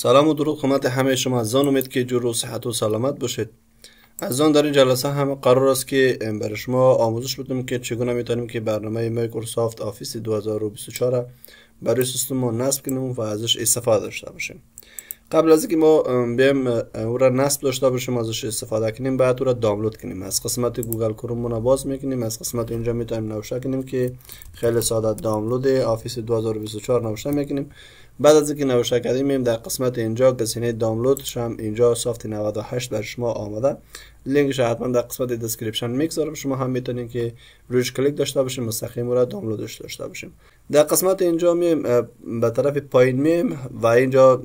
سلام و درود خدمت همه شما عزیزان. امید که جور و صحت و سلامت باشید. عزیزان، در این جلسه هم قرار است که برای شما آموزش بدیم که چگونه میتونیم که برنامه مایکروسافت آفیس 2024 برای سیستم ما نصب کنیم و ازش استفاده داشته باشیم. قبل از اینکه ما بیایم او را نصب داشته باشیم ازش استفاده کنیم، باید او را دانلود کنیم. از قسمت گوگل کروم را باز میکنیم، از قسمت اینجا میتونیم نوشته کنیم که خیلی ساده دانلود آفیس 2024 نوشته میکنیم. بعد از اینکه نوشته کردیم میایم در قسمت اینجا گزینه دانلودش هم اینجا سافت 98 بر شما آمده، لینکش حتما در قسمت دسکریپشن میگذارم. شما هم میتونید که روش کلیک داشته باشیم، مستقیم را دانلودش داشته باشیم. در قسمت اینجا میایم به طرف پایین میایم و اینجا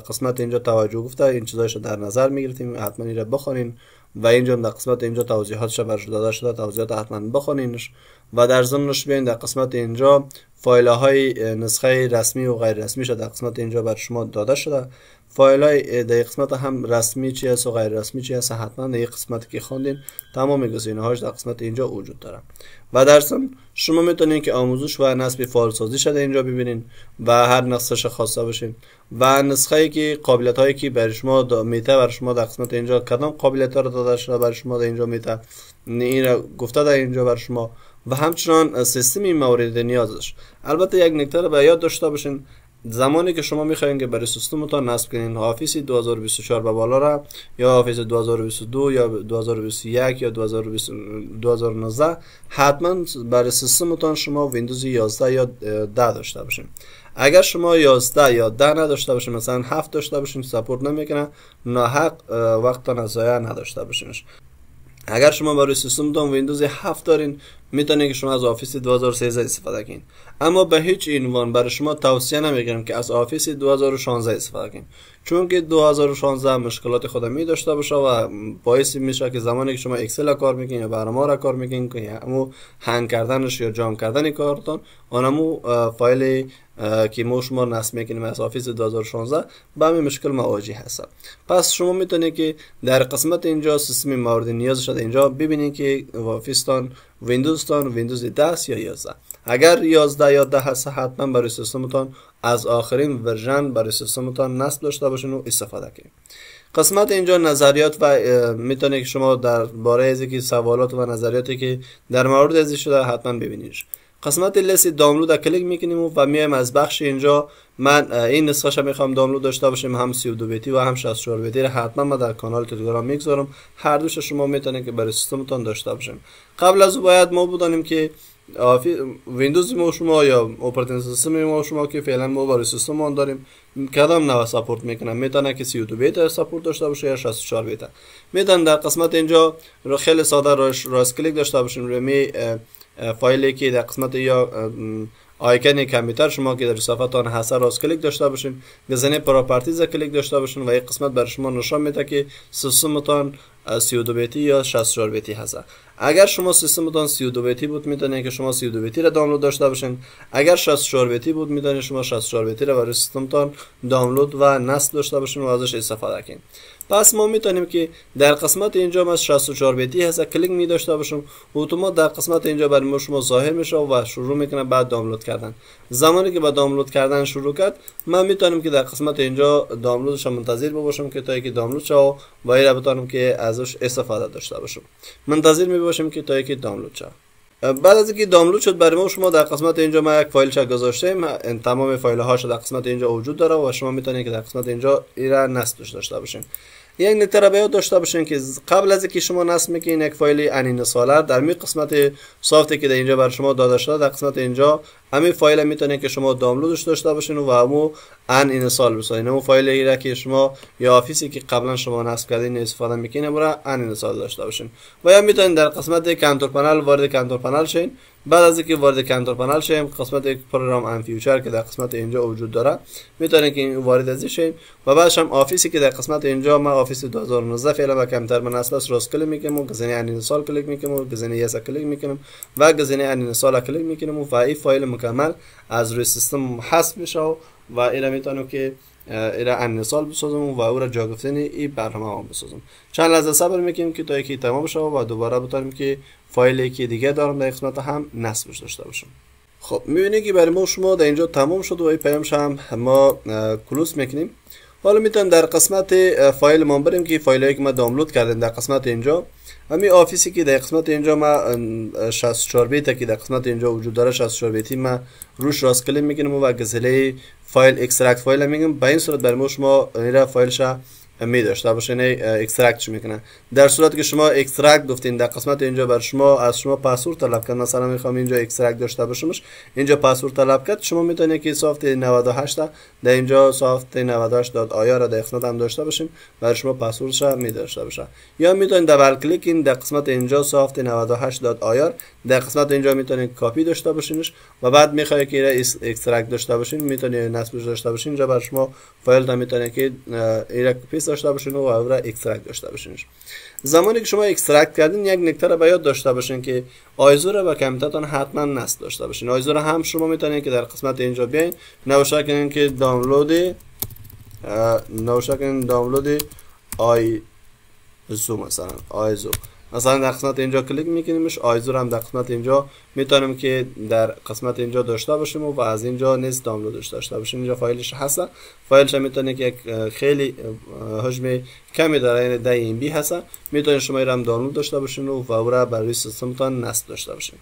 قسمت اینجا توجه گفته این چیزایش در نظر میگیریم، حتما اینجا بخونین. و اینجا در قسمت اینجا توضیحاتش برش داده شده، توضیحات حتما بخونینش. و در ضمنش بیاین در قسمت اینجا فایل های نسخه رسمی و غیر رسمی شده در قسمت اینجا بر شما داده شده. فایل های در قسمت هم رسمی چی است و غیر رسمی چی است، حتما در قسمتی که خواندین تمام گزینه هاش در قسمت اینجا وجود داره. و در ضمن شما میتونین که آموزش و نصب فایل سازی شده اینجا ببینین و هر نسخه‌اش خواسته باشین و نسخه‌ای که قابلیت هایی که برای شما میته بر شما در قسمت اینجا کدام قابلیت ها رو داده شده برای شما در اینجا میته، این را گفته در اینجا بر شما و همچنان سیستمی مورد نیازش. البته یک نکته رو به یاد داشته باشین، زمانی که شما میخواین که برای سیستمتون نصب کنین آفیس 2024 به بالا را یا آفیس 2022 یا 2021 یا 2019 حتما برای سیستمتون شما ویندوز 11 یا 10 داشته باشین. اگر شما 11 یا 10 نداشته باشین، مثلا 7 داشته باشین، سپورت نمیکنه، ناحق وقتتون ضایع نداشته باشینش. اگر شما برای سیستمتون ویندوز 7 دارین میتونید که شما از آفیس 2013 استفاده کنین، اما به هیچ عنوان برای شما توصیه نمیکنم که از آفیس 2016 استفاده کنین، چون که 2016 مشکلات خودمی داشته باشه و باعث میشه که زمانی که شما اکسل کار میکنین یا برنامه را کار میکنین که همو هنگ کردنش یا جام کردن کارتون اونمو فایل که ما شما نصب میکنیم از آفیس 2016 با همین مشکل مواجه هستن. پس شما میتونید که در قسمت اینجا سیستم مورد نیاز شده اینجا ببینید که آفیستان ویندوز 10 یا 11. اگر 11 یا 10 هست حتما برای سیستمتان از آخرین ورژن برای سیستمتان نصب داشته باشین و استفاده کنید. قسمت اینجا نظریات و میتونید که شما در باره از که سوالات و نظریاتی که در مورد ازش شده حتما ببینیدش. قسمت لیست دانلود کلیک میکنیم و میایم از بخش اینجا من این نسخه‌ش میخوام دانلود داشته باشم، هم 32 بیتی و هم 64 بیتی را حتما من در کانال تلگرام میگذارم، هر دوش شما میتونید که برای سیستمتون داشته باشیم. قبل از او باید ما بدانیم که ویندوز ما شما یا اپراتینگ سیستم ما شما که فعلا ما برای سیستم اون داریم کدام نوع ساپورت میکنه، میتونه که 32 بیت ساپورت داشته باشه یا 64 بیت. میتونه در قسمت اینجا رو خیلی ساده راست کلیک داشته باشیم روی فایلی که در قسمت یا آیکن کامپیوتر شما که در صفحتان هست راست کلیک داشته باشین، گزینه پراپرتیز کلیک داشته باشین و این قسمت برای شما نشان میده که سیستمتان 32 بیتی یا 64 بیتی هست. اگر شما سیستمتان 32 بیتی بود میتونید که شما 32 بیتی را دانلود داشته باشین، اگر 64 بیتی بود میتونید شما 64 بیتی را برای سیستمتان دانلود و نصب داشته باشین و ازش استفاده کنید. پس ما میتونیم که در قسمت اینجا ما 64 بیتی هست کلیک می داشته باشم، اتومات در قسمت اینجا برای ما شما ظاهر میشه و شروع میکنه بعد دانلود کردن. زمانی که با دانلود کردن شروع کرد من میتونم که در قسمت اینجا دانلودش منتظر باشم که تا اینکه دانلود شه و این را بتونم که ازش استفاده داشته باشم. منتظر می باشم که تا اینکه دانلود شه. بعد از اینکه دانلود شد برای ما شما در قسمت اینجا ما یک فایل چک گذاشتیم، تمام فایل هاش در قسمت اینجا وجود داره و شما میتونید که در قسمت اینجا این را نصب داشته باشین. یک نکته را به یاد داشته باشین که قبل از اینکه شما نصب میکنین یک فایل انینسالر در می قسمت سافتی که در اینجا بر شما داده شده در قسمت اینجا همین فایل میتونید که شما دانلودش داشته باشین و همو ان اینستال بسازین. همون فایلی را که شما یا آفیسی که قبلا شما نصب کردین استفاده میکنین برای ان اینستال داشته باشین. و یا میتونید در قسمت کنترل پنل وارد کنترل پنل شین. بعد از اینکه وارد کنترل پنل شیم قسمت پروگرام ان فیوچر که در قسمت اینجا وجود داره میتونید که وارد ازش شین و بعدش هم آفیسی که در قسمت اینجا ما آفیس 2019 فعلا با کمتر من اصلا راست کلیک میکنم و گزینه ان اینستال کلیک میکنم و گزینه یس کلیک میکنم و گزینه ان اینستال کلیک میکنم و این فایل مکمل از روی سیستم حذف میشه و اینا میتونم که اینا انیسال بسازم و او را جا گفتنی این برنامه هم بسازم. چند لحظه صبر میکنیم که تا اینکه تمام شه و دوباره بتونیم که فایلی که دیگه دارم در قسمت هم نصبش داشته باشم. خب میبینید که برای ما شما در اینجا تمام شد و این پیامش هم ما کلوز میکنیم. حالا میتونیم در قسمت فایل ما بریم که فایلایی که ما دانلود کردیم در قسمت اینجا. همین آفیسی که در قسمت اینجا ما 64 بیت که در قسمت اینجا وجود داره 64 بیتی ما روش راست کلیک میکنیم و گزله فایل اکسترکت فایل میگم. به این صورت برای شما این فایلش می داشته باشین اکسترکتش میکنه. در صورتی که شما اکسترکت گفتین در قسمت اینجا بر شما از شما پاسورد طلب کنه، مثلا میخوام اینجا اکسترکت داشته باشمش، اینجا پاسورد طلب کرد، شما میتونید که سافت 98 در اینجا سافت 98.ir را در قسمت هم داشته باشین برای شما پاسوردش می داشته باشه. یا میتونید دبل کلیکین در قسمت اینجا سافت 98.ir در قسمت اینجا میتونید کاپی داشته باشینش و بعد میخواید که اکسترکت داشته باشین میتونید نصبش داشته باشین. اینجا بر شما فایل تا میتونید که ایرا کپی داشته باشین و اورا اکسترکت داشته باشین. زمانی که شما اکسترکت کردین یک نکته را به یاد داشته باشین که آیزو را به کامپیوترتون حتما نصب داشته باشین. آیزو را هم شما میتونید که در قسمت اینجا بیاین نوشته کنین که دانلود آیزو، مثلا آیزو مثلا در قسمت اینجا کلیک میکنیمش. آیزو رو هم در قسمت اینجا میتونیم که در قسمت اینجا داشته باشیم و از اینجا نیز دانلودش داشته باشیم. اینجا فایلش هست، فایلش میتونه که خیلی حجم کمی داره، یعنی 10 MB هست، میتونید شما این رو هم دانلود داشته باشین و فورا بر روی سیستمتون نصب داشته باشین.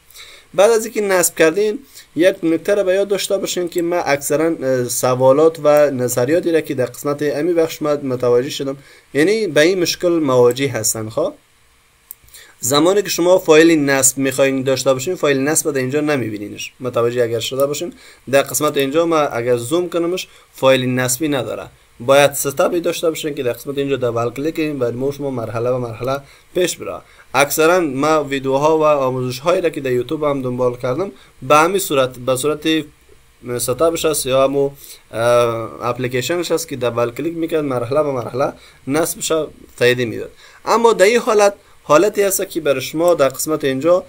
بعد از اینکه نصب کردین یک نکته رو به یاد داشته باشین که من اکثرا سوالات و نظریاتی را که در قسمت امی بخش متوجه شدم، یعنی به این مشکل مواجه هستن. خب زمانی که شما فایل نصب میخواین داشته باشین فایل نصب در اینجا نمیبینینش، متوجه اگر شده باشین در قسمت اینجا ما اگر زوم کنمش فایل نصبی نداره، باید ستاپی داشته باشین که در قسمت اینجا دبل کلیک کنین و شما مرحله به مرحله پیش بره. اکثرا ما ویدیوها و آموزش هایی را که در یوتیوب هم دنبال کردم به همین صورت، به صورت ستاپش هست یا همو اپلیکیشنش هست که دبل کلیک میکرد مرحله به مرحله نصبش تایید میداد. اما در این حالتی هست که برای شما در قسمت اینجا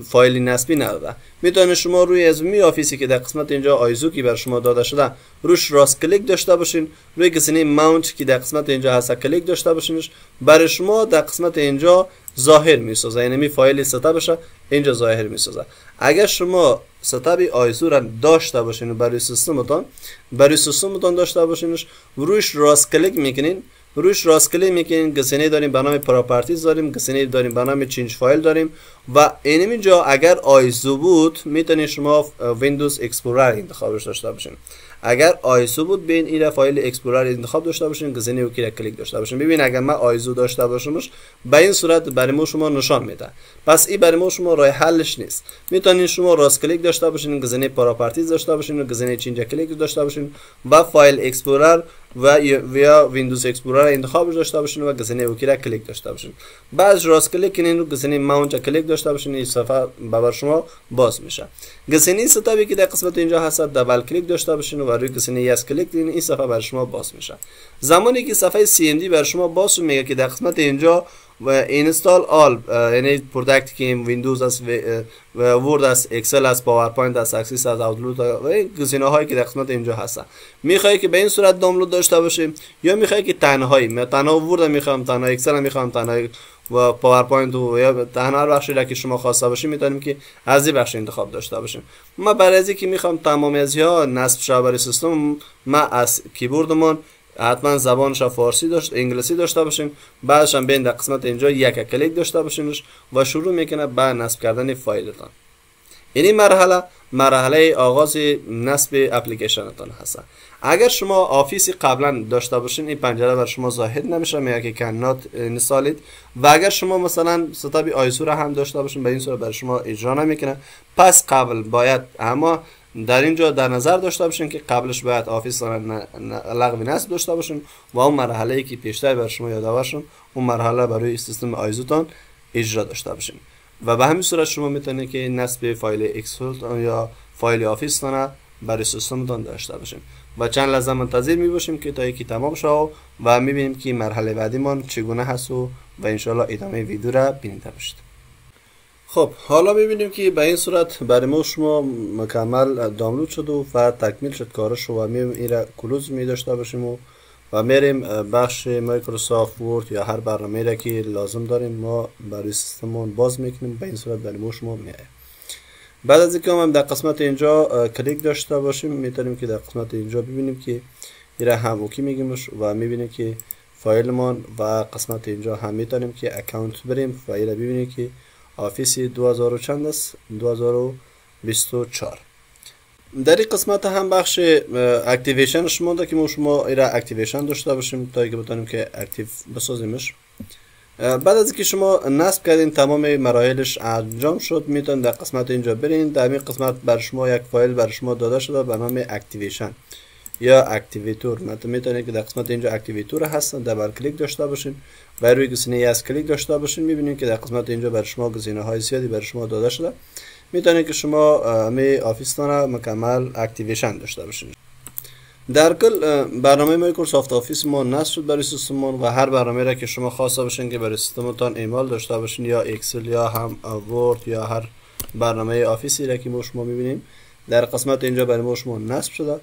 فایل نصبی نداده. میتونید شما روی از می آفیسی که در قسمت اینجا آیزو که بر شما داده شده روش راست کلیک داشته باشین، روی گزینه ماونت که در قسمت اینجا هست کلیک داشته باشینش، برای شما در قسمت اینجا ظاهر میسازه، یعنی می فایل ستاپ بشه اینجا ظاهر میسازه. اگر شما ستاپ آیزو را داشته باشین و برای سیستمتون داشته باشینش، روش راست کلیک میکنین، روش راست کلیک میکنین، گزینه داریم به نام پراپرتیز داریم، گزینه داریم به نام چینج فایل داریم و اینجا اگر آیزو بود میتونید شما ویندوز اکسپلورر انتخابش داشته باشین. اگر آیزو بود بین این فایل اکسپلورر انتخاب داشته باشین، گزینه اوکی را کلیک داشته باشین. ببین اگر من آیزو داشته باشمش به این صورت برای ما شما نشان میده، پس این برای ما شما راه حلش نیست. میتونید شما راست کلیک داشته باشین، گزینه پراپرتیز داشته باشین و گزینه چینج کلیک داشته باشین و فایل اکسپلورر و یا ویندوز اکسپلورر انتخابش داشته باشین و گزینه اوکی را کلیک داشته باشین. بعد راست کلیک کنین و گزینه ماونت کلیک داشته باشین، این صفحه بر شما باز میشه. گزینه ستاپی که در قسمت اینجا هست دبل کلیک داشته باشین و روی گزینه یس کلیک کنین، این صفحه بر شما باز میشه. زمانی که صفحه CMD بر شما باز میگه که در قسمت اینجا و اینستال آل، یعنی پروداکت که ویندوز است و ورد است، اکسل است، پاورپوینت است، اکسس است، اوتلوک و گزینه هایی که در قسمت اینجا هست. میخوای که به این صورت دانلود داشته باشیم یا میخوای که تنهایی، من تنها ورد میخوام، تنها اکسل میخوام، تنها و پاورپوینت و یا تنها بخشی را که شما خواسته باشین میتونیم که از این بخش انتخاب داشته باشیم. ما برای از اینکه میخوام تمام از ها نصب شه برای سیستم، ما از کیبوردمون حتما زبانش فارسی انگلیسی داشته باشیم، بعدش هم بین در قسمت اینجا یک کلیک داشته باشینش و شروع میکنه به نصب کردن فایلتان. این مرحله آغاز نصب اپلیکیشنتان هست. اگر شما آفیسی قبلا داشته باشین این پنجره بر شما ظاهر نمیشه، میگه که کانات اینستالید. و اگر شما مثلا ستاپ آیزو را هم داشته باشین به این صورت بر شما اجرا نمیکنه. پس قبل باید اما در اینجا در نظر داشته باشین که قبلش باید آفیس لغو نصب داشته باشین و اون مرحله ای که پیشتر بر شما یادآور شدم اون مرحله برای سیستم آیزوتان اجرا داشته باشین و به همین صورت شما میتونید که نصب فایل اکسل یا فایل آفیس تان برای سیستمتان داشته باشین و چند لحظه منتظر میباشیم که تا یکی تمام شه و میبینیم که مرحله بعدیمان چگونه هست و انشالله ادامه ویدیو را بینیده باشید. خب حالا میبینیم که به این صورت برای ما شما مکمل دانلود شد و تکمیل شد کارش و میریم این را کلوز می داشته باشیم و میریم بخش مایکروسافت ورد یا هر برنامه را که لازم داریم ما برای سیستمون باز میکنیم. به این صورت برای ما شما میاد. بعد از اینکه هم در قسمت اینجا کلیک داشته باشیم میتونیم که در قسمت اینجا ببینیم که ایره هم اوکی میگیمش و میبینیم که فایلمان و قسمت اینجا هم میتونیم که اکانت بریم و ایره ببینیم که آفیس 2000 چند است 2024. در این قسمت هم بخش اکتیویشنش مونده که ما شما ایره اکتیویشن داشته باشیم تا که بتونیم که اکتیو بسازیمش. بعد از اینکه شما نصب کردین تمام مراحلش انجام شد میتونید در قسمت اینجا برین. در این قسمت بر شما یک فایل بر شما داده شده به نام اکتیویشن یا اکتیویتور. میتونید که در قسمت اینجا اکتیویتور هستن دبل کلیک داشته باشین و روی گزینه از کلیک داشته باشین. میبینید که در قسمت اینجا بر شما گزینه های زیادی بر شما داده شده. میتونید که شما می آفیس مکمل اکتیویشن داشته باشین. در کل برنامه مایکروسافت آفیس ما نصب شد برای سیستممون و هر برنامه را که شما خواسته باشین که برای سیستمتان ایمیل داشته باشین یا اکسل یا هم ورد یا هر برنامه آفیسی را که ما شما میبینیم در قسمت اینجا برای ما شما نصب شده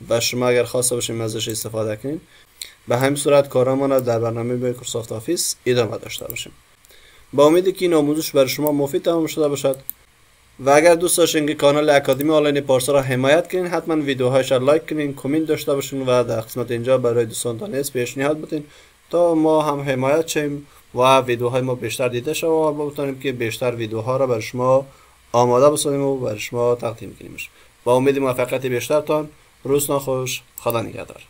و شما اگر خواسته باشین ازش استفاده کنین. به همین صورت کارمان در برنامه مایکروسافت آفیس ادامه داشته باشیم. با امیدی که این آموزش برای شما مفید تمام شده باشد و اگر دوست داشتین که کانال اکادمی آنلاین پارسا را حمایت کنین حتما ویدیوهایش را لایک کنین، کامنت داشته باشین و در قسمت اینجا برای دوستانتان نیز پیشنهاد بدین تا ما هم حمایت شیم و ویدیوهای ما بیشتر دیده شود و بتونیم که بیشتر ویدیوها را برای شما آماده بسازیم و برای شما تقدیم کنیم. با امید موفقیت بیشترتان روزتان خوش. خدا نگهدار.